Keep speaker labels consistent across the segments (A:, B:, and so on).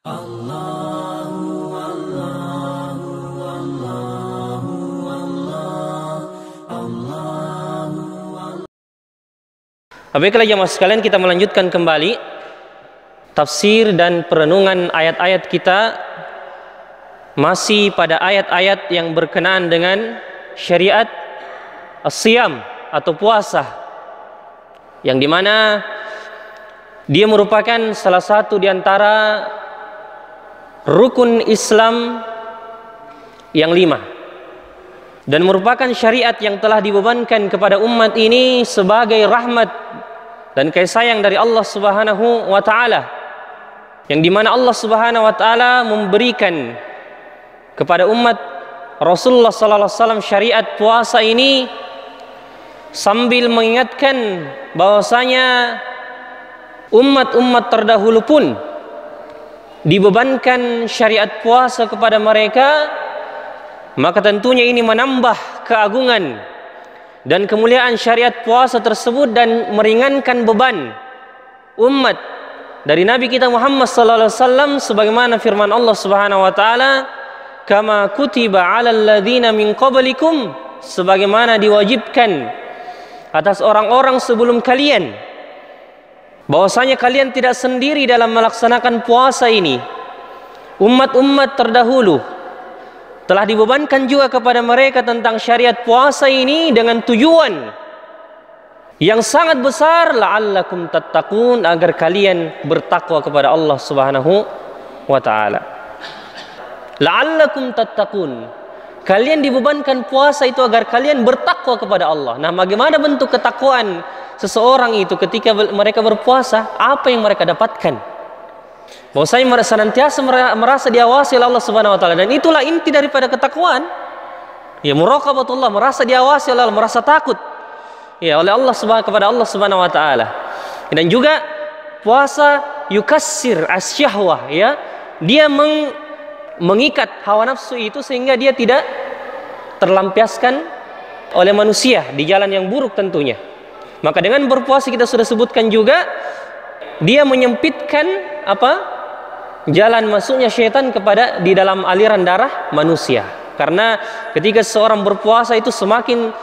A: Baiklah jemaah sekalian, kita melanjutkan kembali tafsir dan perenungan ayat-ayat kita, masih pada ayat-ayat yang berkenaan dengan syariat as-siyam atau puasa, yang dimana dia merupakan salah satu di antara rukun Islam yang 5 dan merupakan syariat yang telah dibebankan kepada umat ini sebagai rahmat dan kasih sayang dari Allah Subhanahu wa taala, yang dimana Allah Subhanahu wa taala memberikan kepada umat Rasulullah sallallahu alaihi wasallam syariat puasa ini sambil mengingatkan bahwasanya umat-umat terdahulu pun dibebankan syariat puasa kepada mereka. Maka tentunya ini menambah keagungan dan kemuliaan syariat puasa tersebut dan meringankan beban umat dari Nabi kita Muhammad sallallahu alaihi wasallam, sebagaimana firman Allah Subhanahu wa taala, kama kutiba 'alal ladzina min qablikum, sebagaimana diwajibkan atas orang-orang sebelum kalian, bahwasanya kalian tidak sendiri dalam melaksanakan puasa ini. Umat-umat terdahulu telah dibebankan juga kepada mereka tentang syariat puasa ini dengan tujuan yang sangat besar, la'allakum tattaqun, agar kalian bertakwa kepada Allah Subhanahu wa taala. La'allakum tattaqun, kalian dibebankan puasa itu agar kalian bertakwa kepada Allah. Nah, bagaimana bentuk ketakwaan seseorang itu ketika mereka berpuasa? Apa yang mereka dapatkan? Bahwasanya mereka senantiasa merasa diawasi oleh Allah Subhanahu wa taala, dan itulah inti daripada ketakwaan. Ya, muraqabatullah, merasa diawasi oleh Allah, merasa takut ya oleh Allah kepada Allah Subhanahu wa taala. Dan juga puasa yukassir asyahwah, ya. Dia mengikat hawa nafsu itu sehingga dia tidak terlampiaskan oleh manusia di jalan yang buruk tentunya. Maka dengan berpuasa, kita sudah sebutkan juga, dia menyempitkan jalan masuknya syaitan kepada di dalam aliran darah manusia. Karena ketika seseorang berpuasa itu semakin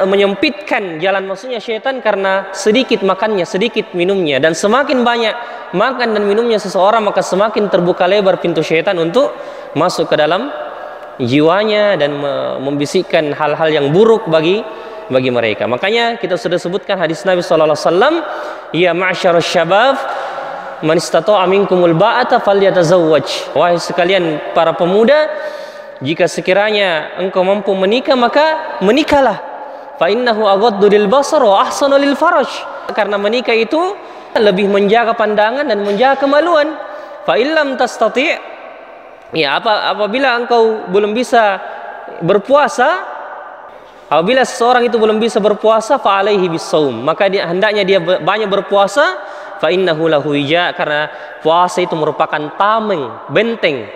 A: menyempitkan jalan masuknya syaitan, karena sedikit makannya, sedikit minumnya, dan semakin banyak makan dan minumnya seseorang, maka semakin terbuka lebar pintu syaitan untuk masuk ke dalam jiwanya dan membisikkan hal-hal yang buruk bagi mereka. Makanya kita sudah sebutkan hadis Nabi sallallahu alaihi wasallam, ya ma'syarasy syabab, man istata'a minkumul ba'ata falyatazawwaj. Wahai sekalian para pemuda, jika sekiranya engkau mampu menikah, maka menikahlah. Fa innahu aghaddu lil basar wa ahsanu lil faraj. Karena menikah itu lebih menjaga pandangan dan menjaga kemaluan. Fa illam tastati', ya, apabila engkau belum bisa berpuasa, apabila seseorang itu belum bisa berpuasa, fa alaihi bisawm, maka hendaknya dia banyak berpuasa. Fa innahu lahu wija, karena puasa itu merupakan tameng, benteng,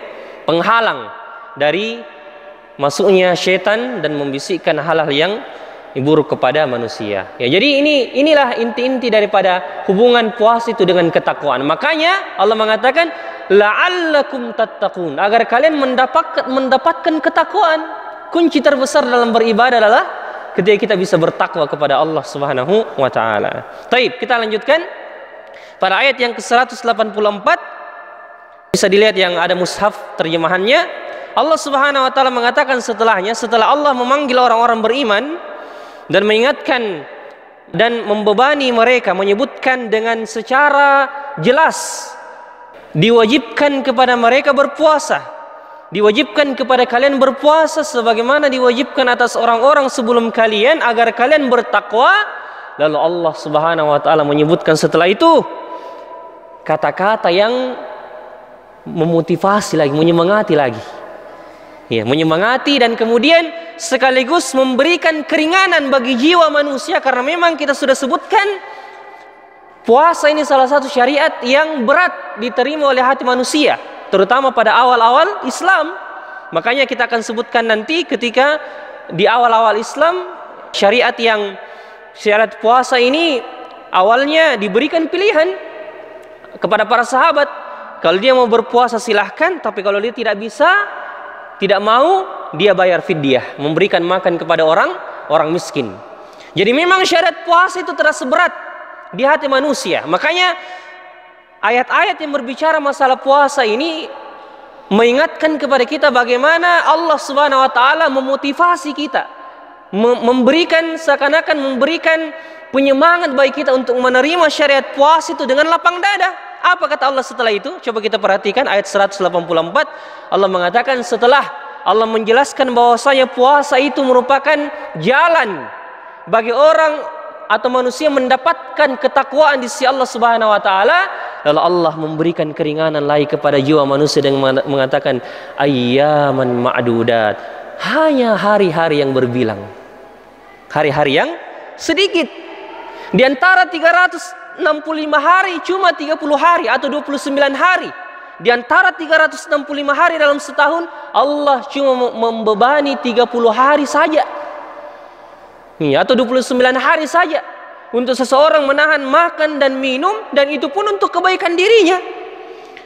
A: penghalang dari masuknya syaitan dan membisikkan hal-hal yang buruk kepada manusia. Ya, jadi inilah inti-inti daripada hubungan puasa itu dengan ketakwaan. Makanya Allah mengatakan la'allakum tattaqun, agar kalian mendapatkan ketakwaan. Kunci terbesar dalam beribadah adalah ketika kita bisa bertakwa kepada Allah Subhanahu wa taala. Baik, kita lanjutkan pada ayat yang ke-184. Bisa dilihat yang ada mushaf terjemahannya. Allah Subhanahu wa taala mengatakan setelahnya, setelah Allah memanggil orang-orang beriman dan mengingatkan dan membebani mereka, menyebutkan dengan secara jelas, diwajibkan kepada mereka berpuasa. Diwajibkan kepada kalian berpuasa sebagaimana diwajibkan atas orang-orang sebelum kalian, agar kalian bertakwa. Lalu Allah Subhanahu wa taala menyebutkan setelah itu kata-kata yang memotivasi lagi, menyemangati lagi. Ya, menyemangati dan kemudian sekaligus memberikan keringanan bagi jiwa manusia, karena memang kita sudah sebutkan puasa ini salah satu syariat yang berat diterima oleh hati manusia, terutama pada awal-awal Islam. Makanya kita akan sebutkan nanti ketika di awal-awal Islam, syariat puasa ini awalnya diberikan pilihan kepada para sahabat, Kalau dia mau berpuasa silahkan, tapi kalau dia tidak bisa, tidak mau, dia bayar fidyah, memberikan makan kepada orang miskin. Jadi memang syariat puasa itu terasa berat di hati manusia. Makanya ayat-ayat yang berbicara masalah puasa ini mengingatkan kepada kita bagaimana Allah Subhanahu wa taala memotivasi kita, memberikan seakan-akan memberikan penyemangat bagi kita untuk menerima syariat puasa itu dengan lapang dada. Apa kata Allah setelah itu? Coba kita perhatikan ayat 184. Allah mengatakan setelah Allah menjelaskan bahwasanya puasa itu merupakan jalan bagi orang atau manusia mendapatkan ketakwaan di sisi Allah Subhanahu wa taala, lalu Allah memberikan keringanan lagi kepada jiwa manusia dengan mengatakan ayyaman ma'dudat, hanya hari-hari yang berbilang. Hari-hari yang sedikit. Di antara 365 hari cuma 30 hari atau 29 hari. Di antara 365 hari dalam setahun, Allah cuma membebani 30 hari saja. Atau 29 hari saja untuk seseorang menahan makan dan minum, dan itu pun untuk kebaikan dirinya.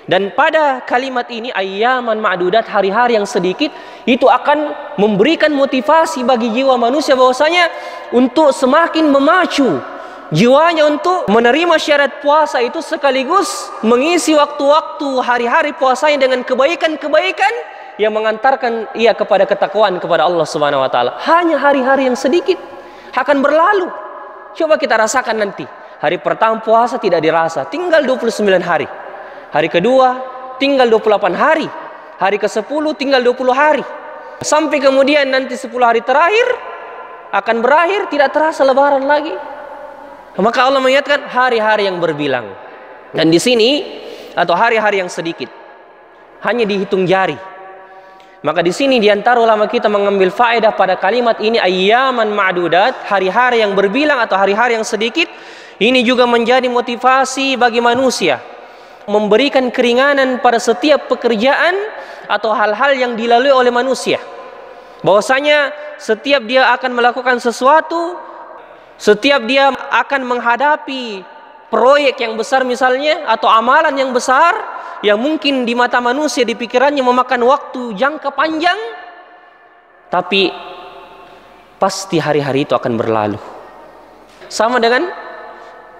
A: Dan pada kalimat ini ayyaman ma'dudat, hari-hari yang sedikit, itu akan memberikan motivasi bagi jiwa manusia bahwasanya untuk semakin memacu jiwanya untuk menerima syariat puasa itu, sekaligus mengisi waktu-waktu hari-hari puasanya dengan kebaikan-kebaikan yang mengantarkan ia kepada ketakwaan kepada Allah Subhanahu wa taala. Hanya hari-hari yang sedikit akan berlalu. Coba kita rasakan nanti. Hari pertama puasa tidak dirasa, tinggal 29 hari. Hari kedua tinggal 28 hari. Hari ke-10 tinggal 20 hari. Sampai kemudian nanti 10 hari terakhir akan berakhir, tidak terasa lebaran lagi. Maka Allah mengingatkan hari-hari yang berbilang. Dan di sini atau hari-hari yang sedikit hanya dihitung jari. Maka di sini diantara ulama kita mengambil faedah pada kalimat ini ayyaman ma'dudat, hari-hari yang berbilang atau hari-hari yang sedikit. Ini juga menjadi motivasi bagi manusia, memberikan keringanan pada setiap pekerjaan atau hal-hal yang dilalui oleh manusia. Bahwasanya setiap dia akan melakukan sesuatu, setiap dia akan menghadapi proyek yang besar misalnya, atau amalan yang besar yang mungkin di mata manusia, di pikirannya memakan waktu jangka panjang, tapi pasti hari-hari itu akan berlalu. Sama dengan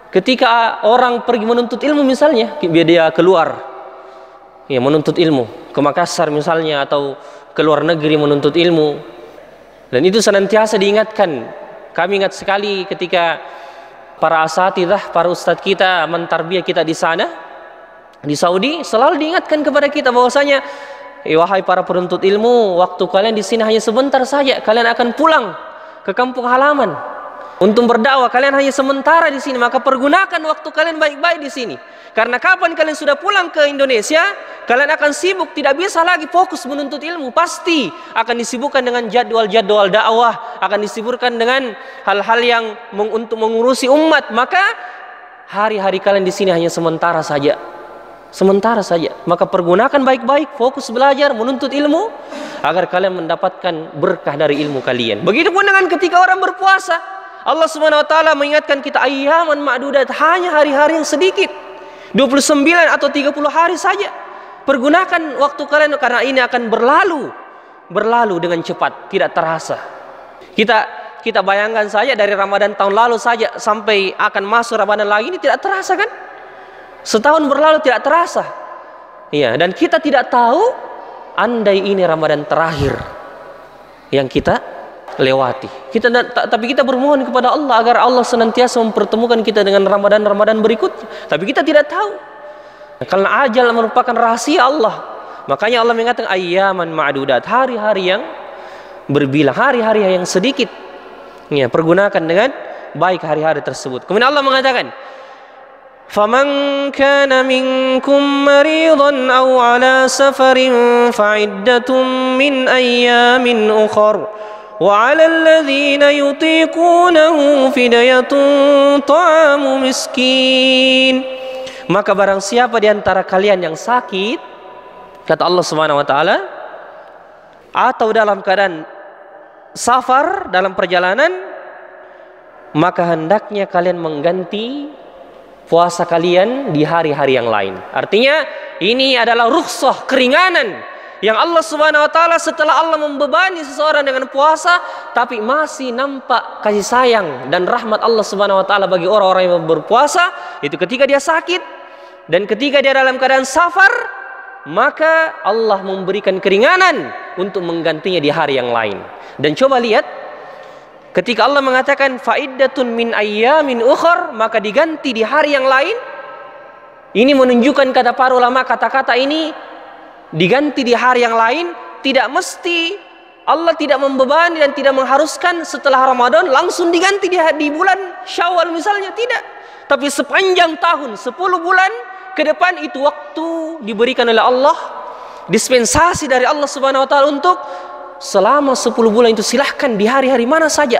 A: ketika orang pergi menuntut ilmu misalnya, dia keluar menuntut ilmu ke Makassar misalnya, atau ke luar negeri menuntut ilmu. Dan itu senantiasa diingatkan. Kami ingat sekali ketika para asatidzah, para ustadz kita mentarbiyah kita di sana, di Saudi, selalu diingatkan kepada kita bahwasanya wahai para penuntut ilmu, waktu kalian di sini hanya sebentar saja. Kalian akan pulang ke kampung halaman untuk berdakwah. Kalian hanya sementara di sini, maka pergunakan waktu kalian baik-baik di sini. Karena kapan kalian sudah pulang ke Indonesia, kalian akan sibuk, tidak bisa lagi fokus menuntut ilmu. Pasti akan disibukkan dengan jadwal-jadwal dakwah, akan disibukkan dengan hal-hal yang untuk mengurusi umat. Maka hari-hari kalian di sini hanya sementara saja. Sementara saja. Maka pergunakan baik-baik, fokus belajar, menuntut ilmu, agar kalian mendapatkan berkah dari ilmu kalian. Begitupun dengan ketika orang berpuasa. Allah Subhanahu wa taala mengingatkan kita ayyaman ma'dudat, hanya hari-hari yang sedikit. 29 atau 30 hari saja. Pergunakan waktu kalian, karena ini akan berlalu dengan cepat, tidak terasa. Kita bayangkan saja dari Ramadan tahun lalu saja sampai akan masuk Ramadan lagi, ini tidak terasa kan? Setahun berlalu tidak terasa. Iya, dan kita tidak tahu andai ini Ramadan terakhir yang kita lewati. Tapi kita bermohon kepada Allah agar Allah senantiasa mempertemukan kita dengan Ramadan berikutnya. Tapi kita tidak tahu. Karena ajal merupakan rahasia Allah. Makanya Allah mengatakan ayyaman ma'dudat, hari-hari yang berbilang, hari-hari yang sedikit. Ya, pergunakan dengan baik hari-hari tersebut. Kemudian Allah mengatakan, "Faman kana minkum maridan aw ala safarin fa'iddatun min ayyamin ukhra. وعلى الذين يطيقونه فدية طعام مسكين." Maka barang siapa di antara kalian yang sakit, kata Allah Subhanahu wa taala, atau dalam keadaan safar, dalam perjalanan, maka hendaknya kalian mengganti puasa kalian di hari-hari yang lain. Artinya ini adalah rukhsah, keringanan yang Allah Subhanahu wa taala setelah Allah membebani seseorang dengan puasa, tapi masih nampak kasih sayang dan rahmat Allah Subhanahu wa taala bagi orang-orang yang berpuasa, itu ketika dia sakit dan ketika dia dalam keadaan safar, maka Allah memberikan keringanan untuk menggantinya di hari yang lain. Dan coba lihat, ketika Allah mengatakan fa'iddatun min ayyamin ukhar, maka diganti di hari yang lain. Ini menunjukkan, kata para ulama, kata-kata ini diganti di hari yang lain tidak mesti Allah tidak membebani dan tidak mengharuskan setelah Ramadan langsung diganti di bulan Syawal misalnya, tidak. Tapi sepanjang tahun, 10 bulan ke depan itu waktu diberikan oleh Allah, dispensasi dari Allah Subhanahu wa taala untuk selama 10 bulan itu silahkan di hari-hari mana saja.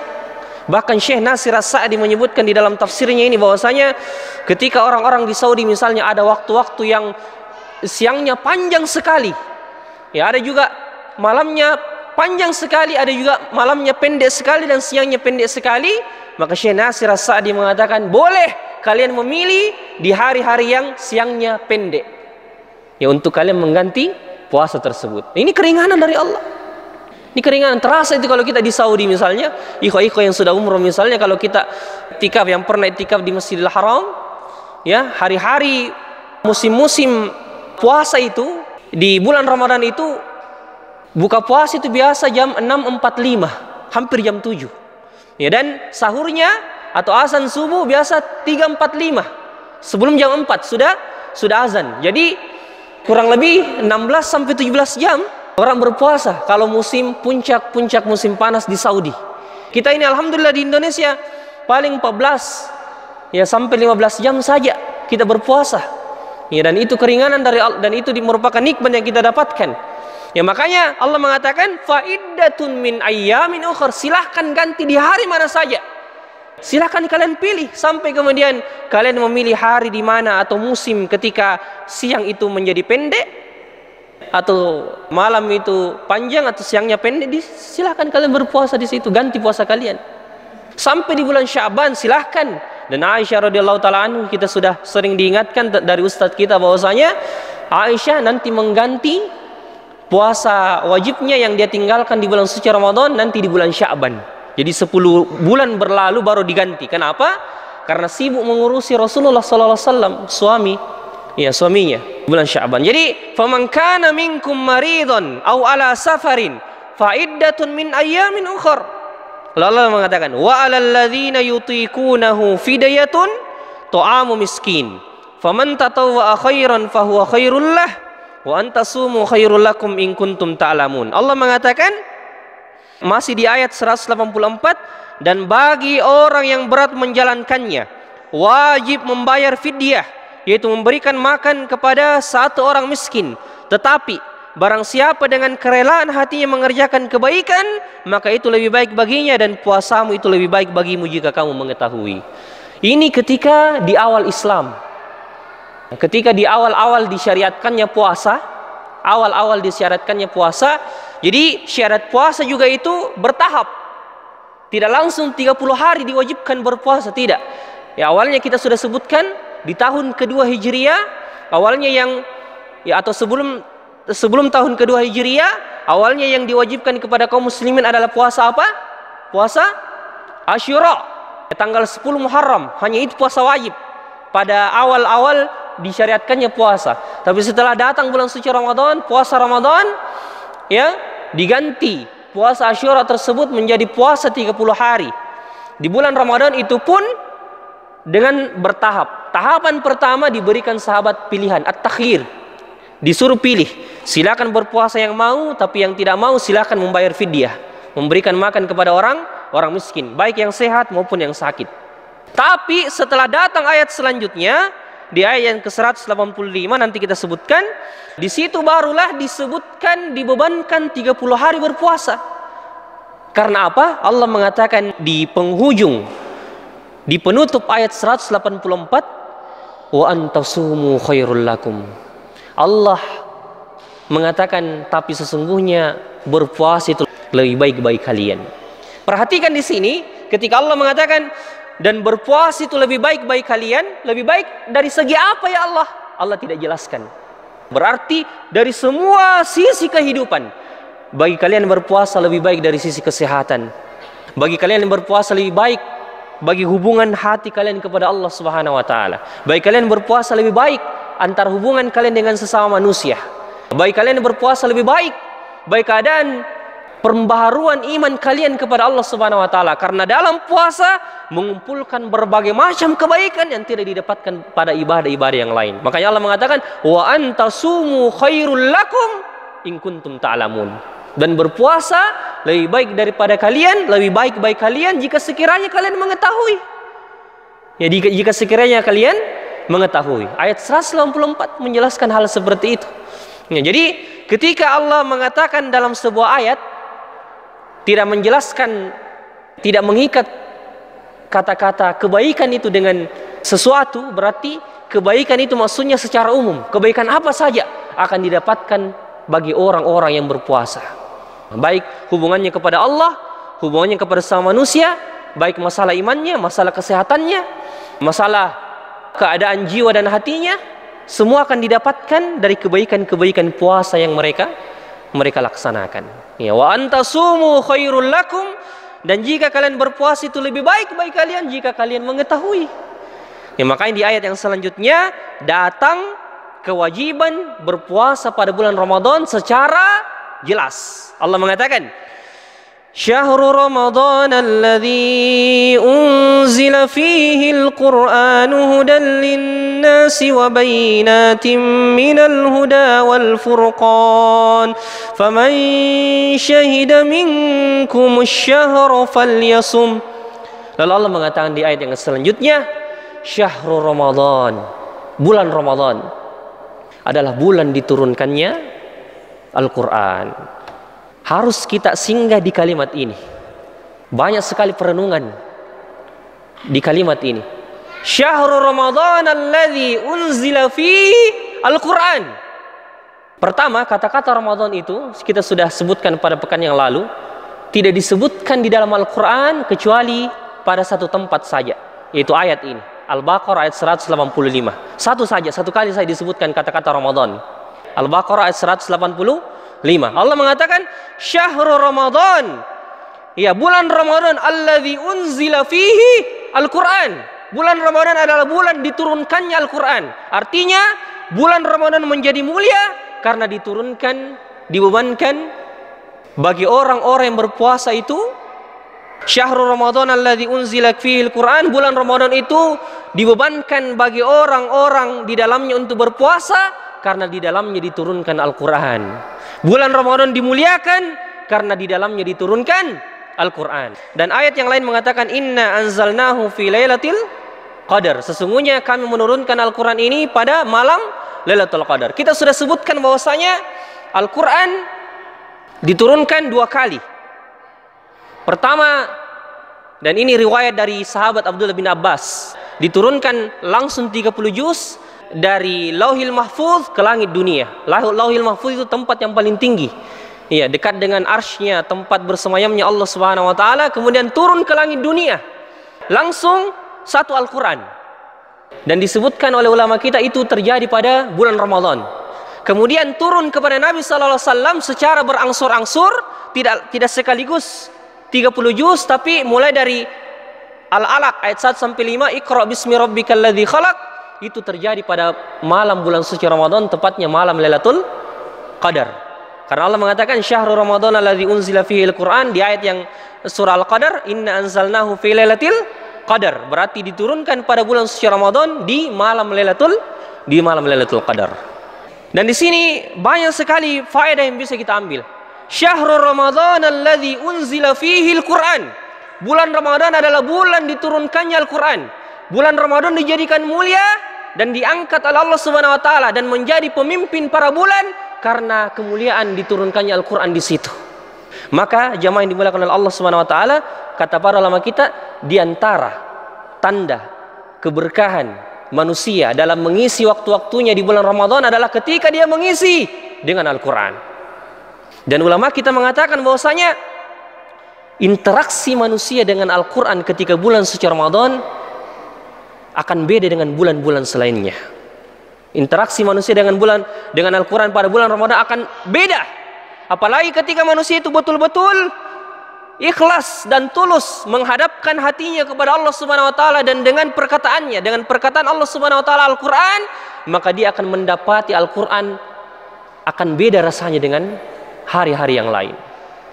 A: Bahkan Syekh Nasir As-Sa'di menyebutkan di dalam tafsirnya ini bahwasanya ketika orang-orang di Saudi misalnya ada waktu-waktu yang siangnya panjang sekali, ya ada juga malamnya panjang sekali, ada juga malamnya pendek sekali dan siangnya pendek sekali, maka Syekh Nasir As-Sa'di mengatakan boleh kalian memilih di hari-hari yang siangnya pendek, ya untuk kalian mengganti puasa tersebut. Ini keringanan dari Allah. Ini keringanan terasa itu kalau kita di Saudi misalnya, ikhwah-ikhwah yang sudah umroh misalnya, kalau kita itikaf, yang pernah itikaf di Masjidil Haram, ya hari-hari musim-musim puasa itu di bulan Ramadan itu buka puasa itu biasa jam 6.45, hampir jam 7. Ya, dan sahurnya atau azan subuh biasa 3.45. Sebelum jam 4 sudah azan. Jadi kurang lebih 16 sampai 17 jam orang berpuasa kalau musim puncak musim panas di Saudi. Kita ini alhamdulillah di Indonesia paling 14 ya sampai 15 jam saja kita berpuasa. Ya, dan itu keringanan dari Allah, dan itu merupakan nikmat yang kita dapatkan. Ya, makanya Allah mengatakan fa'iddatun min ayyamin ukhar, silahkan ganti di hari mana saja. Silahkan kalian pilih, sampai kemudian kalian memilih hari di mana atau musim ketika siang itu menjadi pendek atau malam itu panjang atau siangnya pendek, silahkan kalian berpuasa di situ, ganti puasa kalian. Sampai di bulan Sya'ban silahkan. Dan Aisyah radhiyallahu taala anhu, kita sudah sering diingatkan dari ustadz kita bahwasanya Aisyah nanti mengganti puasa wajibnya yang dia tinggalkan di bulan suci Ramadan nanti di bulan Sya'ban. Jadi 10 bulan berlalu baru diganti. Kenapa? Karena sibuk mengurusi Rasulullah sallallahu alaihi wasallam, suaminya bulan Sya'ban. Jadi faman kana minkum maridun aw ala safarin fa iddatun min ayyamin ukhar. Lalu Allah mengatakan wa 'alal ladzina yutiqunahu fidyatun ta'amu miskin faman tatawwa'a khairan fahuwa khairul lah wa antasumu khairul lakum in kuntum ta'lamun. Allah mengatakan masih di ayat 184, dan bagi orang yang berat menjalankannya wajib membayar fidyah, yaitu memberikan makan kepada satu orang miskin. Tetapi barang siapa dengan kerelaan hatinya mengerjakan kebaikan, maka itu lebih baik baginya, dan puasamu itu lebih baik bagimu jika kamu mengetahui. Ini ketika di awal Islam, ketika di awal-awal disyariatkannya puasa, jadi syarat puasa juga itu bertahap. Tidak langsung 30 hari diwajibkan berpuasa, tidak. Ya, awalnya kita sudah sebutkan di tahun kedua Hijriah, awalnya atau sebelum tahun kedua Hijriah, awalnya yang diwajibkan kepada kaum muslimin adalah puasa apa? Puasa Asyura, tanggal 10 Muharram, hanya itu puasa wajib. Pada awal-awal disyariatkannya puasa. Tapi setelah datang bulan suci Ramadan, puasa Ramadan, ya, diganti puasa Asyura tersebut menjadi puasa 30 hari. Di bulan Ramadan itu pun dengan bertahap. Tahapan pertama diberikan sahabat pilihan, at-takhyir. Disuruh pilih, silakan berpuasa yang mau, tapi yang tidak mau silakan membayar fidyah, memberikan makan kepada orang miskin, baik yang sehat maupun yang sakit. Tapi setelah datang ayat selanjutnya, di ayat yang ke-185 nanti kita sebutkan, di situ barulah disebutkan dibebankan 30 hari berpuasa. Karena apa? Allah mengatakan di penghujung, di penutup ayat 184, wa antasumu khairul lakum. Allah mengatakan tapi sesungguhnya berpuasa itu lebih baik bagi kalian. Perhatikan di sini ketika Allah mengatakan dan berpuasa itu lebih baik bagi kalian, lebih baik dari segi apa ya Allah? Allah tidak jelaskan. Berarti dari semua sisi kehidupan, bagi kalian berpuasa lebih baik dari sisi kesehatan. Bagi kalian yang berpuasa lebih baik bagi hubungan hati kalian kepada Allah Subhanahu wa taala. Bagi kalian berpuasa lebih baik antara hubungan kalian dengan sesama manusia. Bagi kalian yang berpuasa lebih baik bagi keadaan pembaharuan iman kalian kepada Allah Subhanahu wa taala, karena dalam puasa mengumpulkan berbagai macam kebaikan yang tidak didapatkan pada ibadah-ibadah yang lain. Makanya Allah mengatakan wa antasumu khairul lakum in kuntum ta'lamun. Dan berpuasa lebih baik daripada kalian, lebih baik bagi kalian jika sekiranya kalian mengetahui. Ya, jika sekiranya kalian mengetahui. Ayat 184 menjelaskan hal seperti itu. Ya, jadi ketika Allah mengatakan dalam sebuah ayat, tidak menjelaskan, tidak mengikat kata-kata kebaikan itu dengan sesuatu, berarti kebaikan itu maksudnya secara umum. Kebaikan apa saja akan didapatkan bagi orang-orang yang berpuasa. Baik hubungannya kepada Allah, hubungannya kepada sama manusia, baik masalah imannya, masalah kesehatannya, masalah keadaan jiwa dan hatinya, semua akan didapatkan dari kebaikan-kebaikan puasa yang mereka laksanakan. Ya, wa antasumu khairul lakum, dan jika kalian berpuasa itu lebih baik bagi kalian jika kalian mengetahui. Ya, makanya di ayat yang selanjutnya datang kewajiban berpuasa pada bulan Ramadan secara jelas. Allah mengatakan, Syahrul Ramadan alladzi unzila fihi al-Qur'anu hudan lin-nasi wa bayyinatin minal huda wal furqan faman syahida minkum asy-syahra falyasum. Lalu Allah mengatakan di ayat yang selanjutnya, Syahrul Ramadan, bulan Ramadan adalah bulan diturunkannya Al-Quran. Harus kita singgah di kalimat ini. Banyak sekali perenungan di kalimat ini. Syahrul Ramadan alladzi unzila fihi Al-Quran. Pertama, kata-kata Ramadan itu kita sudah sebutkan pada pekan yang lalu, tidak disebutkan di dalam Al-Quran kecuali pada satu tempat saja, yaitu ayat ini, Al-Baqarah ayat 185. Satu saja, satu kali saya disebutkan kata-kata Ramadan. Al-Baqarah ayat 185. Allah mengatakan Syahrul Ramadan, ya, bulan Ramadan alladzi unzila fihi Al-Quran. Bulan Ramadan adalah bulan diturunkannya Al-Quran. Artinya bulan Ramadan menjadi mulia karena diturunkan, dibebankan bagi orang-orang yang berpuasa itu. Syahrul Ramadan alladzi unzila fihi Al-Quran, bulan Ramadan itu dibebankan bagi orang-orang di dalamnya untuk berpuasa karena di dalamnya diturunkan Al-Quran. Bulan Ramadan dimuliakan karena di dalamnya diturunkan Al-Quran. Dan ayat yang lain mengatakan inna anzalnahu fi lailatul qadar. Sesungguhnya kami menurunkan Al-Quran ini pada malam Lailatul Qadar. Kita sudah sebutkan bahwasanya Al-Quran diturunkan dua kali. Pertama, dan ini riwayat dari sahabat Abdullah bin Abbas, diturunkan langsung 30 juz dari Lauhil Mahfuz ke langit dunia. Lauhil Mahfuz itu tempat yang paling tinggi, ya, dekat dengan arsy-Nya, tempat bersemayamnya Allah Subhanahu wa taala. Kemudian turun ke langit dunia, langsung satu Al-Quran. Dan disebutkan oleh ulama kita itu terjadi pada bulan Ramadan. Kemudian turun kepada Nabi sallallahu alaihi wasallam secara berangsur-angsur, tidak sekaligus 30 juz, tapi mulai dari Al-Alaq ayat 1 sampai 5, Iqra bismi rabbikal ladzi khalaq. Itu terjadi pada malam bulan suci Ramadan, tepatnya malam Lailatul Qadar. Karena Allah mengatakan Syahrul Ramadan alladzi unzila fihi Al-Quran di ayat yang surah Al-Qadar, inna anzalnahu fi lailatul qadar. Berarti diturunkan pada bulan suci Ramadan di malam Lailatul Qadar. Dan di sini banyak sekali faedah yang bisa kita ambil. Syahrul Ramadan alladzi unzila fihi Al-Quran. Bulan Ramadan adalah bulan diturunkannya Al-Quran. Bulan Ramadan dijadikan mulia dan diangkat oleh Allah Subhanahu wa taala dan menjadi pemimpin para bulan karena kemuliaan diturunkannya Al-Quran di situ. Maka jamaah yang dimuliakan oleh Allah Subhanahu wa taala, kata para ulama kita, di antara tanda keberkahan manusia dalam mengisi waktu-waktunya di bulan Ramadan adalah ketika dia mengisi dengan Al-Quran. Dan ulama kita mengatakan bahwasanya interaksi manusia dengan Al-Quran ketika bulan suci Ramadan akan beda dengan bulan-bulan selainnya. Interaksi manusia dengan Al-Quran pada bulan Ramadan akan beda. Apalagi ketika manusia itu betul-betul ikhlas dan tulus menghadapkan hatinya kepada Allah Subhanahu wa taala, dan dengan perkataannya, dengan perkataan Allah Subhanahu wa taala Al-Quran, maka dia akan mendapati Al-Quran akan beda rasanya dengan hari-hari yang lain.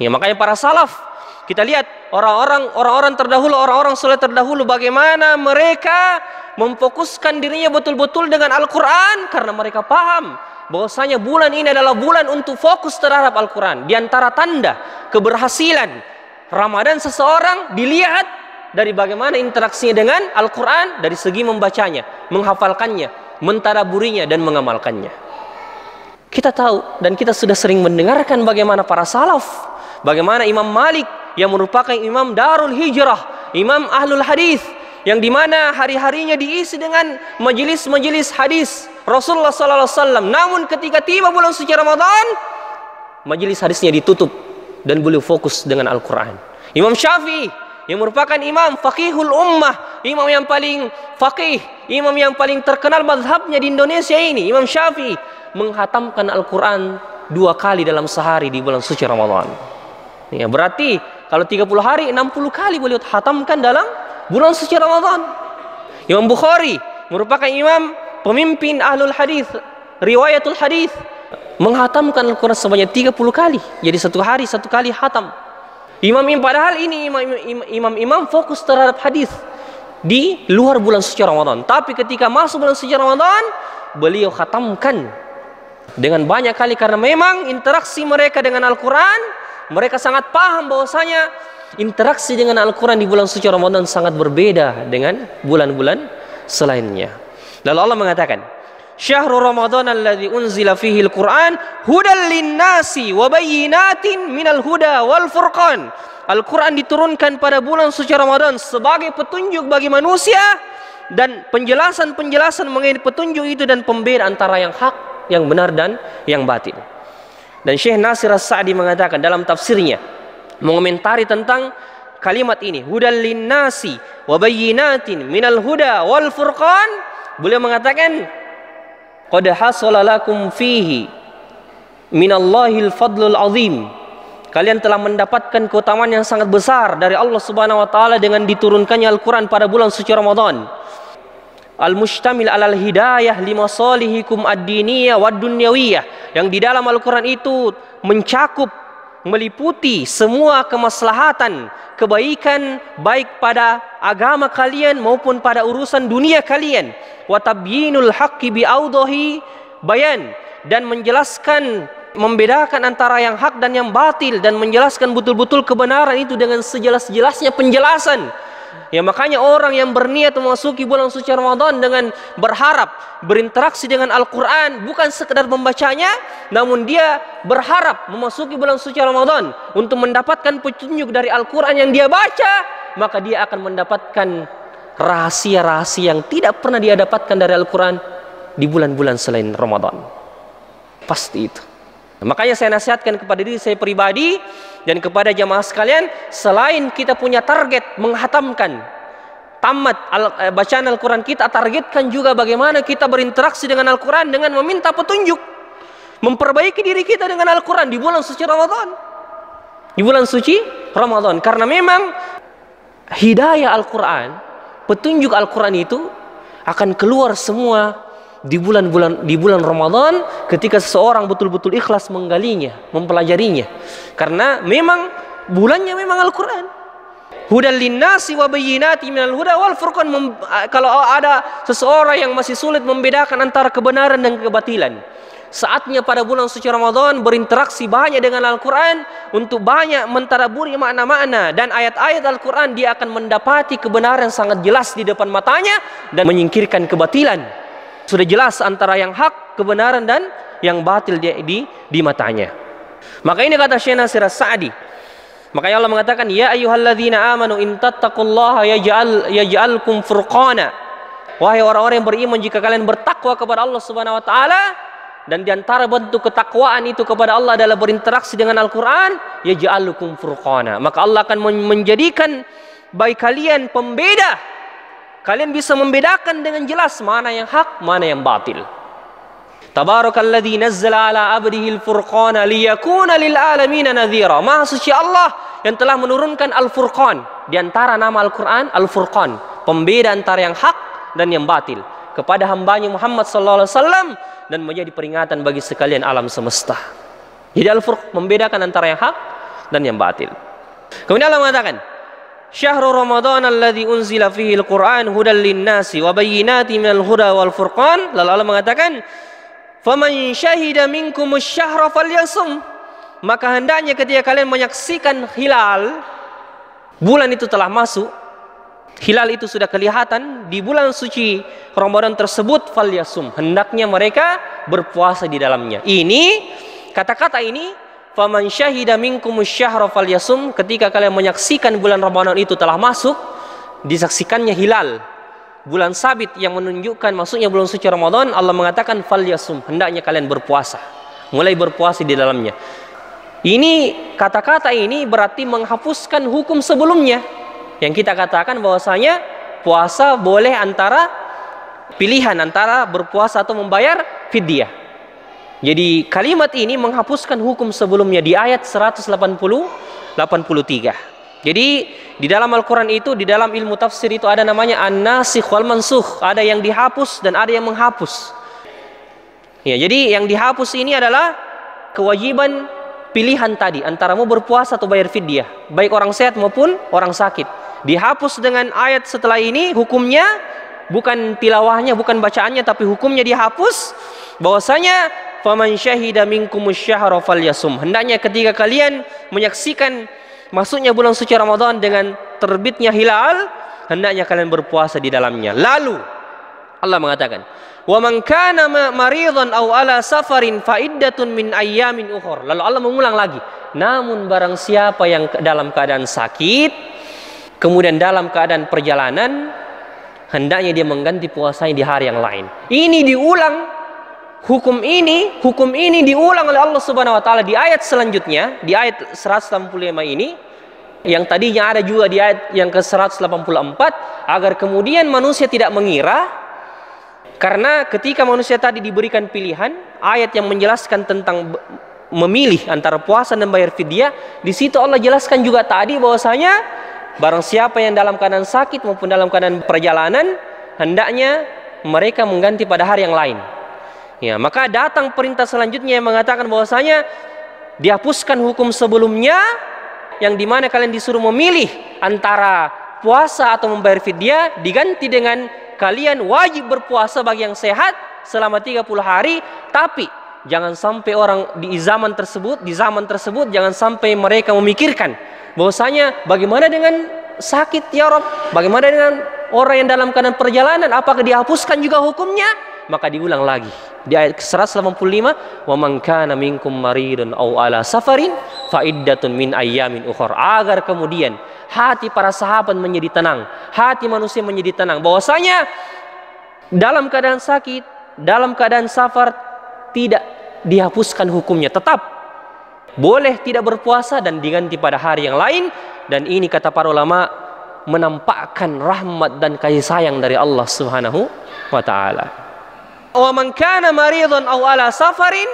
A: Ya, makanya para salaf, kita lihat orang-orang terdahulu, orang-orang soleh terdahulu, bagaimana mereka memfokuskan dirinya betul-betul dengan Al-Quran, karena mereka paham bahwasanya bulan ini adalah bulan untuk fokus terhadap Al-Quran. Di antara tanda keberhasilan Ramadan seseorang dilihat dari bagaimana interaksinya dengan Al-Quran, dari segi membacanya, menghafalkannya, mentadaburinya, dan mengamalkannya. Kita tahu dan kita sudah sering mendengarkan bagaimana para salaf, bagaimana Imam Malik yang merupakan imam Darul Hijrah, imam Ahlul Hadis, yang dimana hari-harinya diisi dengan majelis-majelis hadis Rasulullah SAW. Namun ketika tiba bulan suci Ramadan, majelis hadisnya ditutup dan beliau fokus dengan Al-Quran. Imam Syafi'i yang merupakan imam faqihul ummah, imam yang paling faqih, imam yang paling terkenal mazhabnya di Indonesia ini, Imam Syafi'i menghatamkan Al-Quran 2 kali dalam sehari di bulan suci Ramadan. Ya, berarti kalau 30 hari 60 kali beliau hatamkan dalam bulan suci Ramadan. Imam Bukhari merupakan imam pemimpin Ahlul Hadis, riwayatul hadis, menghatamkan Al-Quran sebanyak 30 kali. Jadi satu hari 1 kali hatam. Padahal ini imam fokus terhadap hadis di luar bulan suci Ramadan. Tapi ketika masuk bulan suci Ramadan, beliau khatamkan dengan banyak kali, karena memang interaksi mereka dengan Al-Quran, mereka sangat paham bahwasanya interaksi dengan Al-Quran di bulan suci Ramadan sangat berbeda dengan bulan-bulan selainnya. Lalu Allah mengatakan, Syahrul Ramadan alladzi unzila fihi al-Quran hudal linnasi wa bayyinatin minal huda wal furqan. Al-Quran diturunkan pada bulan suci Ramadan sebagai petunjuk bagi manusia, dan penjelasan-penjelasan mengenai petunjuk itu dan pembeda antara yang hak, yang benar, dan yang batil. Dan Syekh Nasir As-Sa'di mengatakan dalam tafsirnya, mengomentari tentang kalimat ini, hudal linnasi wa bayyinatin minal huda wal furqan, beliau mengatakan, qad hasala lakum fihi minallahil fadlul azim. Kalian telah mendapatkan keutamaan yang sangat besar dari Allah Subhanahu wa taala dengan diturunkannya Al-Quran pada bulan suci Ramadan. Al-mustamil alal hidayah limasalihikum ad-diniyah wad dunyawiyah, yang di dalam Al-Quran itu mencakup, meliputi semua kemaslahatan, kebaikan, baik pada agama kalian maupun pada urusan dunia kalian. Wa tabyinul haqqi bi'awdahi bayan, dan menjelaskan, membedakan antara yang hak dan yang batil, dan menjelaskan betul-betul kebenaran itu dengan sejelas-jelasnya penjelasan. Ya, makanya orang yang berniat memasuki bulan suci Ramadan dengan berharap berinteraksi dengan Al-Quran, bukan sekedar membacanya, namun dia berharap memasuki bulan suci Ramadan untuk mendapatkan petunjuk dari Al-Quran yang dia baca, maka dia akan mendapatkan rahasia-rahasia yang tidak pernah dia dapatkan dari Al-Quran di bulan-bulan selain Ramadan. Pasti itu. Makanya saya nasihatkan kepada diri saya pribadi dan kepada jamaah sekalian, selain kita punya target menghatamkan tamat bacaan Al-Quran, kita targetkan juga bagaimana kita berinteraksi dengan Al-Quran dengan meminta petunjuk, memperbaiki diri kita dengan Al-Quran di bulan suci Ramadan. Di bulan suci Ramadan, karena memang hidayah Al-Quran, petunjuk Al-Quran itu akan keluar semua di bulan Ramadan, ketika seseorang betul-betul ikhlas menggalinya, mempelajarinya. Karena memang bulannya memang Al-Quran. Hudal linnasi wa bayyinati minal huda wal furqan. Kalau ada seseorang yang masih sulit membedakan antara kebenaran dan kebatilan, saatnya pada bulan suci Ramadan berinteraksi banyak dengan Al-Quran untuk banyak mentadaburi makna-makna dan ayat-ayat Al-Quran. Dia akan mendapati kebenaran sangat jelas di depan matanya dan menyingkirkan kebatilan. Sudah jelas antara yang hak, kebenaran, dan yang batil di matanya. Maka ini kata Syekh Nasir As-Sa'di. Makanya Allah mengatakan, ya ayyuhalladzina amanu in tattaqullaha yaj'alkum furqana. Wahai orang-orang yang beriman, jika kalian bertakwa kepada Allah Subhanahu wa taala, dan di antara bentuk ketakwaan itu kepada Allah adalah berinteraksi dengan Al-Quran, yaj'alukum furqana. Maka Allah akan menjadikan bagi kalian pembeda. Kalian bisa membedakan dengan jelas mana yang hak, mana yang batil. Tabarakalladzi nazzala ala abdihi al-furqana liyakuna lil alamin nadhira. Maha suci Allah yang telah menurunkan Al-Furqan. Di antara nama Al-Qur'an Al-Furqan, pembeda antara yang hak dan yang batil, kepada hambanya Muhammad sallallahu alaihi wasallam, dan menjadi peringatan bagi sekalian alam semesta. Jadi Al-Furqan membedakan antara yang hak dan yang batil. Kemudian Allah mengatakan, Syahrul Ramadan alladzi unzila fihi al-Qur'an hudal lin-nasi wa bayyinatin minal huda wal furqan. Lalu Allah mengatakan, faman syahida minkumus syahra falyasum. Maka hendaknya ketika kalian menyaksikan hilal, bulan itu telah masuk, hilal itu sudah kelihatan di bulan suci Ramadan tersebut, falyasum, hendaknya mereka berpuasa di dalamnya. Ini kata-kata ini, faman syahida minkumus syahra falyasum, ketika kalian menyaksikan bulan Ramadan itu telah masuk, disaksikannya hilal, bulan sabit yang menunjukkan masuknya bulan suci Ramadan, Allah mengatakan falyasum, hendaknya kalian berpuasa, mulai berpuasa di dalamnya. Ini kata-kata ini berarti menghapuskan hukum sebelumnya yang kita katakan bahwasanya puasa boleh antara pilihan antara berpuasa atau membayar fidyah. Jadi kalimat ini menghapuskan hukum sebelumnya di ayat 183. Jadi di dalam Al-Quran itu, di dalam ilmu tafsir itu ada namanya an-nasikh wal mansukh. Ada yang dihapus dan ada yang menghapus. Ya, jadi yang dihapus ini adalah kewajiban pilihan tadi antara mau berpuasa atau bayar fidyah, baik orang sehat maupun orang sakit. Dihapus dengan ayat setelah ini, hukumnya bukan tilawahnya, bukan bacaannya, tapi hukumnya dihapus. Bahwasanya faman syahida minkumus syahra falyasum, hendaknya ketika kalian menyaksikan masuknya bulan suci Ramadan dengan terbitnya hilal, hendaknya kalian berpuasa di dalamnya. Lalu Allah mengatakan, wa man kana maridan aw ala safarin fa iddatun min ayyamin ukhra. Lalu Allah mengulang lagi, namun barang siapa yang dalam keadaan sakit, kemudian dalam keadaan perjalanan, hendaknya dia mengganti puasanya di hari yang lain. Ini diulang, hukum ini diulang oleh Allah Subhanahu wa taala di ayat selanjutnya, di ayat 185 ini, yang tadinya ada juga di ayat yang ke-184, agar kemudian manusia tidak mengira, karena ketika manusia tadi diberikan pilihan, ayat yang menjelaskan tentang memilih antara puasa dan bayar fidyah, di situ Allah jelaskan juga tadi bahwasanya barang siapa yang dalam keadaan sakit maupun dalam keadaan perjalanan, hendaknya mereka mengganti pada hari yang lain. Ya, maka datang perintah selanjutnya yang mengatakan bahwasanya dihapuskan hukum sebelumnya, yang dimana kalian disuruh memilih antara puasa atau membayar fidyah, diganti dengan kalian wajib berpuasa bagi yang sehat selama 30 hari. Tapi jangan sampai orang di zaman tersebut jangan sampai mereka memikirkan bahwasanya bagaimana dengan sakit ya Rabb, bagaimana dengan orang yang dalam keadaan perjalanan, apakah dihapuskan juga hukumnya? Maka diulang lagi di ayat 185, wa man kana minkum maridun aw ala safarin fa iddatun min ayyamin ukhra, agar kemudian hati para sahabat menjadi tenang, hati manusia menjadi tenang bahwasanya dalam keadaan sakit, dalam keadaan safar tidak dihapuskan hukumnya, tetap boleh tidak berpuasa dan diganti pada hari yang lain. Dan ini kata para ulama menampakkan rahmat dan kasih sayang dari Allah Subhanahu wa taala. Wa man kana maridun aw ala safarin,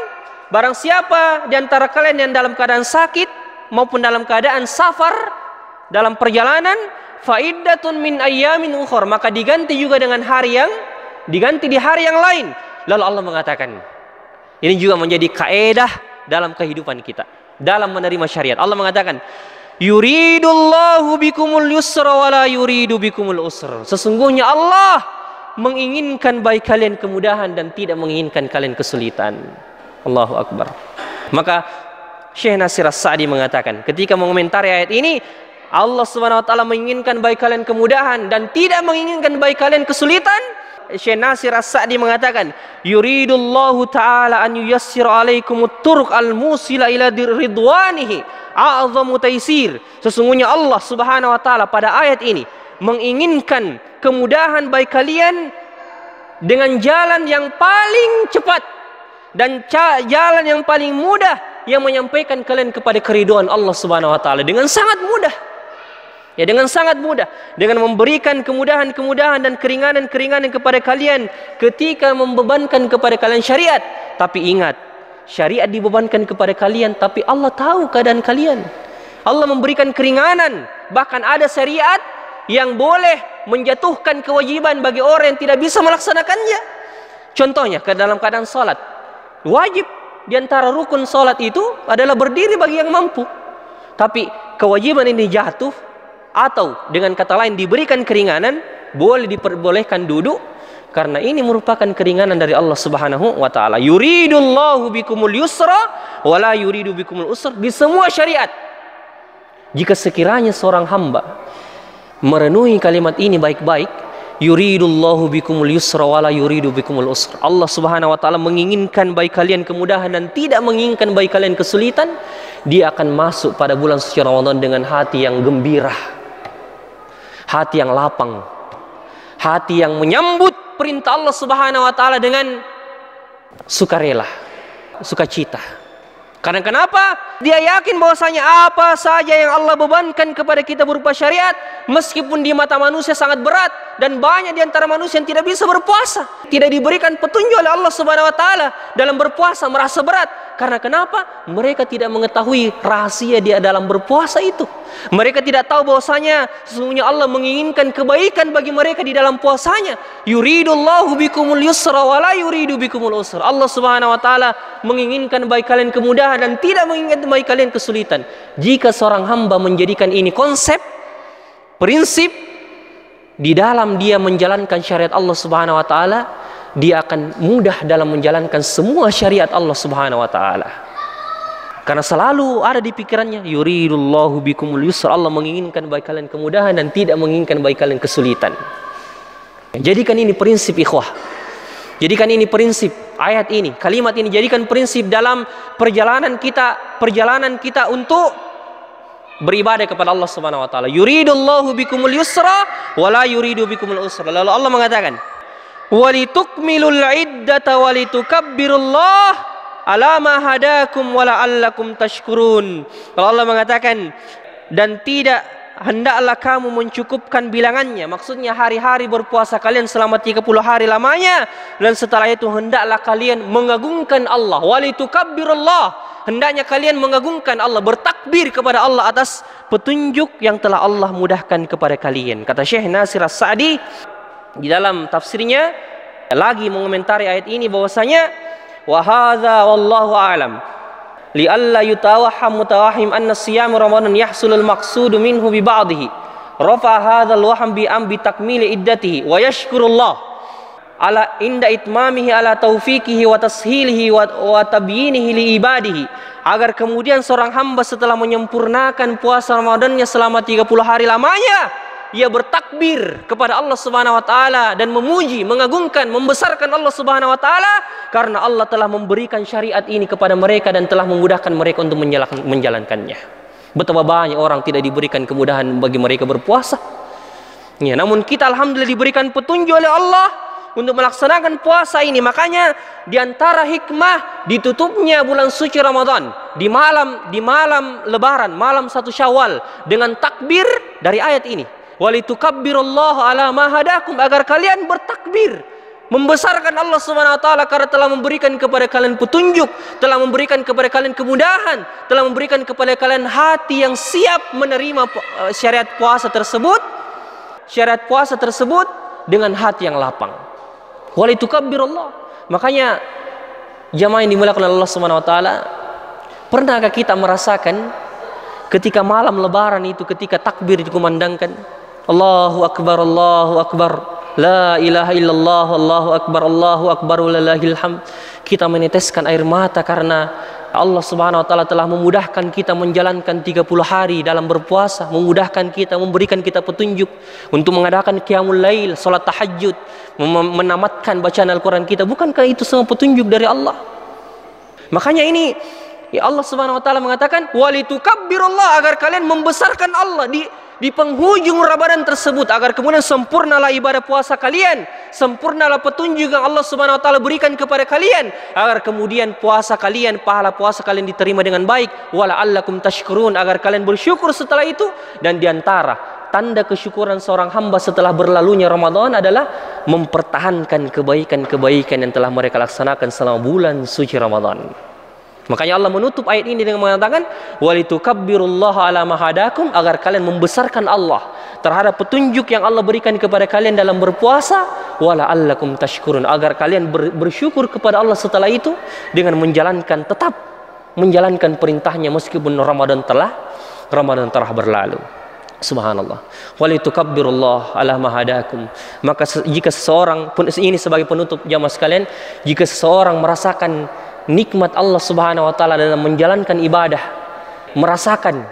A: barang siapa di antara kalian yang dalam keadaan sakit maupun dalam keadaan safar, dalam perjalanan, fa iddatun min ayyamin ukhra, maka diganti juga dengan diganti di hari yang lain. Lalu Allah mengatakan, ini juga menjadi kaedah dalam kehidupan kita, dalam menerima syariat. Allah mengatakan, yuridullahu bikumul yusra wa la yuridu bikumul usra. Sesungguhnya Allah menginginkan baik kalian kemudahan dan tidak menginginkan kalian kesulitan. Allahu Akbar. Maka Syekh Nasir As-Sa'di mengatakan ketika mengomentari ayat ini, Allah Subhanahu wa taala menginginkan baik kalian kemudahan dan tidak menginginkan baik kalian kesulitan. Syekh Nasir As-Sa'di mengatakan, yuridullahu ta'ala an yuyassira alaikumut turuq al-musila ila ridwanihi a'zamu taysir. Sesungguhnya Allah Subhanahu wa taala pada ayat ini menginginkan kemudahan bagi kalian dengan jalan yang paling cepat dan jalan yang paling mudah yang menyampaikan kalian kepada keridhaan Allah Subhanahu wa taala dengan sangat mudah. Ya, dengan sangat mudah, dengan memberikan kemudahan-kemudahan dan keringanan-keringanan kepada kalian ketika membebankan kepada kalian syariat. Tapi ingat, syariat dibebankan kepada kalian, tapi Allah tahu keadaan kalian. Allah memberikan keringanan, bahkan ada syariat yang boleh menjatuhkan kewajiban bagi orang yang tidak bisa melaksanakannya. Contohnya, ke dalam keadaan salat, wajib di antara rukun salat itu adalah berdiri bagi yang mampu. Tapi kewajiban ini jatuh, atau dengan kata lain diberikan keringanan, boleh diperbolehkan duduk, karena ini merupakan keringanan dari Allah Subhanahu wa taala. Yuridullahu bikumul yusra wa la yuridu bikumul usra. Di semua syariat, jika sekiranya seorang hamba merenungi kalimat ini baik-baik, yuridullahu bikumul yusra wa la yuridu bikumul usra, Allah Subhanahu wa taala menginginkan bagi kalian kemudahan dan tidak menginginkan bagi kalian kesulitan, dia akan masuk pada bulan suci Ramadan dengan hati yang gembira, hati yang lapang, hati yang menyambut perintah Allah Subhanahu wa taala dengan sukarela, sukacita. Karena kenapa? Dia yakin bahwasanya apa saja yang Allah bebankan kepada kita berupa syariat, meskipun di mata manusia sangat berat, dan banyak di antara manusia yang tidak bisa berpuasa, tidak diberikan petunjuk oleh Allah Subhanahu wa taala dalam berpuasa, merasa berat. Karena kenapa? Mereka tidak mengetahui rahasia dia dalam berpuasa itu. Mereka tidak tahu bahwasanya sesungguhnya Allah menginginkan kebaikan bagi mereka di dalam puasanya. Yuridullahu bikumul yusra wa la yuridu bikumul usra. Allah Subhanahu wa taala menginginkan bagi kalian kemudahan dan tidak menginginkan bagi kalian kesulitan. Jika seorang hamba menjadikan ini konsep, prinsip di dalam dia menjalankan syariat Allah Subhanahu wa taala, dia akan mudah dalam menjalankan semua syariat Allah Subhanahu wa taala. Karena selalu ada di pikirannya, yuridullahu bikumul yusra, Allah menginginkan bagi kalian kemudahan dan tidak menginginkan bagi kalian kesulitan. Jadikan ini prinsip ikhwah. Jadikan ini prinsip, ayat ini, kalimat ini jadikan prinsip dalam perjalanan kita untuk beribadah kepada Allah Subhanahu wa taala. Yuridullahu bikumul yusra wa la yuridu bikumul usra. Lalu Allah mengatakan, walitukmilul iddata walitukabbirullaha ala ma hadakum wa la'allakum tashkurun. Kalau Allah mengatakan, dan tidak hendaklah kamu mencukupkan bilangannya, maksudnya hari-hari berpuasa kalian selama 30 hari lamanya, dan setelah itu hendaklah kalian mengagungkan Allah. Walitukabbirullah, hendaknya kalian mengagungkan Allah, bertakbir kepada Allah atas petunjuk yang telah Allah mudahkan kepada kalian. Kata Syekh Nasir As-Sa'di di dalam tafsirnya lagi mengomentari ayat ini bahwasanya wa hadza wallahu a'lam li alla yutawahham mutawahhim anna siyam ramadan yahsulul maqsudu minhu bi ba'dihi rafa hadzal waham bi am bi takmili iddatihi wa yashkurullah ala inda itmamihi ala taufiqihi wa tashilihi wa tabyinihi li ibadihi, agar kemudian seorang hamba setelah menyempurnakan puasa Ramadannya selama 30 hari lamanya, ia bertakbir kepada Allah Subhanahu wa taala dan memuji, mengagungkan, membesarkan Allah Subhanahu wa taala karena Allah telah memberikan syariat ini kepada mereka dan telah memudahkan mereka untuk menjalankannya. Betapa banyak orang tidak diberikan kemudahan bagi mereka berpuasa. Ya, namun kita alhamdulillah diberikan petunjuk oleh Allah untuk melaksanakan puasa ini. Makanya di antara hikmah ditutupnya bulan suci Ramadan di malam lebaran, malam 1 Syawal dengan takbir dari ayat ini. Walitukabbirullaha ala ma hadakum, agar kalian bertakbir, membesarkan Allah Subhanahu wa taala karena telah memberikan kepada kalian petunjuk, telah memberikan kepada kalian kemudahan, telah memberikan kepada kalian hati yang siap menerima syariat puasa tersebut dengan hati yang lapang. Walitukabbirullah. Makanya jamaah yang dimuliakan Allah Subhanahu wa taala, pernahkah kita merasakan ketika malam lebaran itu, ketika takbir dikumandangkan, Allahu akbar, Allahu akbar, la ilaha illallah, Allahu akbar walillahil hamd, kita meneteskan air mata karena Allah Subhanahu wa taala telah memudahkan kita menjalankan 30 hari dalam berpuasa, memudahkan kita, memberikan kita petunjuk untuk mengadakan qiyamul lail, salat tahajud, menamatkan bacaan Al-Qur'an kita. Bukankah itu semua petunjuk dari Allah? Makanya ini ya Allah Subhanahu wa taala mengatakan walitukabbirullah, agar kalian membesarkan Allah di penghujung Ramadan tersebut, agar kemudian sempurnalah ibadah puasa kalian, sempurnalah petunjuk yang Allah Subhanahu wa taala berikan kepada kalian, agar kemudian pahala puasa kalian diterima dengan baik, wala'allakum tashkurun, agar kalian bersyukur setelah itu. Dan di antara tanda kesyukuran seorang hamba setelah berlalunya Ramadan adalah mempertahankan kebaikan-kebaikan yang telah mereka laksanakan selama bulan suci Ramadan. Makanya Allah menutup ayat ini dengan mengatakan walitukabbirullaha ala ma hadakum, agar kalian membesarkan Allah terhadap petunjuk yang Allah berikan kepada kalian dalam berpuasa, wala'allakum tashkurun, agar kalian bersyukur kepada Allah setelah itu dengan tetap menjalankan perintahnya meskipun Ramadan telah berlalu. Subhanallah. Walitukabbirullaha ala ma hadakum. Maka jika seseorang, ini sebagai penutup jamaah sekalian, jika seseorang merasakan nikmat Allah Subhanahu wa taala dalam menjalankan ibadah, merasakan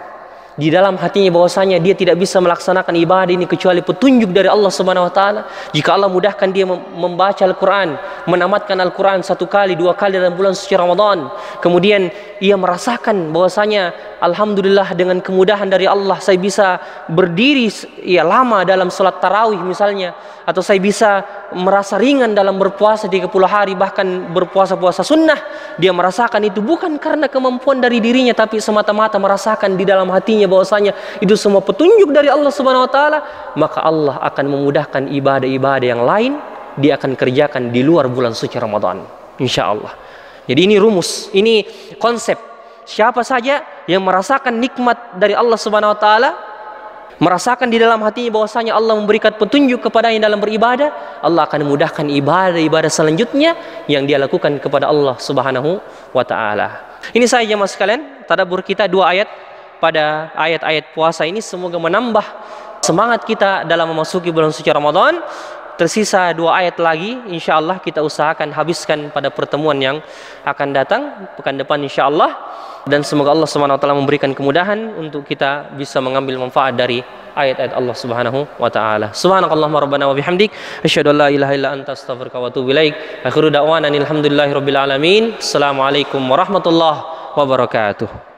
A: di dalam hatinya bahwasanya dia tidak bisa melaksanakan ibadah ini kecuali petunjuk dari Allah Subhanahu wa taala. Jika Allah mudahkan dia membaca Al-Qur'an, menamatkan Al-Qur'an 1 kali, 2 kali dalam bulan suci Ramadan, kemudian ia merasakan bahwasanya alhamdulillah dengan kemudahan dari Allah saya bisa berdiri lama dalam salat tarawih misalnya, atau saya bisa merasa ringan dalam berpuasa 30 hari, bahkan berpuasa-puasa sunnah. Dia merasakan itu bukan karena kemampuan dari dirinya, tapi semata-mata merasakan di dalam hatinya bahwasanya itu semua petunjuk dari Allah Subhanahu wa taala, maka Allah akan memudahkan ibadah-ibadah yang lain dia akan kerjakan di luar bulan suci Ramadan, insyaallah. Jadi ini rumus, ini konsep. Siapa saja yang merasakan nikmat dari Allah Subhanahu wa taala, merasakan di dalam hatinya bahwasanya Allah memberikan petunjuk kepadanya dalam beribadah, Allah akan memudahkan ibadah-ibadah selanjutnya yang dia lakukan kepada Allah Subhanahu wa taala. Ini saja jemaah sekalian, tadabbur kita 2 ayat pada ayat-ayat puasa ini, semoga menambah semangat kita dalam memasuki bulan suci Ramadan. Tersisa 2 ayat lagi, insyaallah kita usahakan habiskan pada pertemuan yang akan datang pekan depan insyaallah, dan semoga Allah Subhanahu wa taala memberikan kemudahan untuk kita bisa mengambil manfaat dari ayat-ayat Allah Subhanahu wa taala. Subhanakallahumma rabbana wa bihamdik, asyhadu an la ilaha illa anta astaghfiruka wa atubu ilaik. Akhiru da'wana alhamdulillahirabbil alamin. Assalamualaikum warahmatullahi wabarakatuh.